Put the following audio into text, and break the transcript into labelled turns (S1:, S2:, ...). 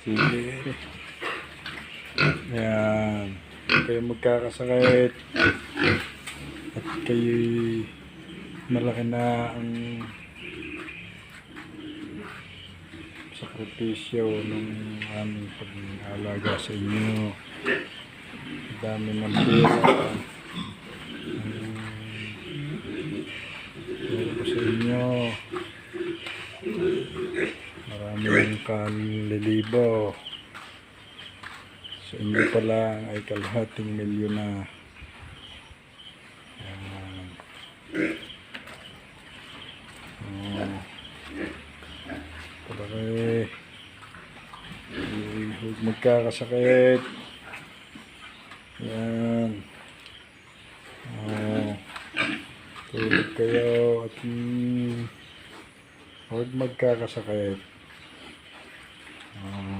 S1: Sige. Yan. Huwag kayo magkakasakit. At kayo malaki na ang sakripisyo ng aming pag-aalaga sa inyo. Dami ng pera. Meron ko sa inyo. Marami ng kalilibo. Sa inyo pa lang ay kalahating milyon na. Ayan. Palaki. Huwag magkakasakit. Yan. Tulog kayo at huwag magkakasakit.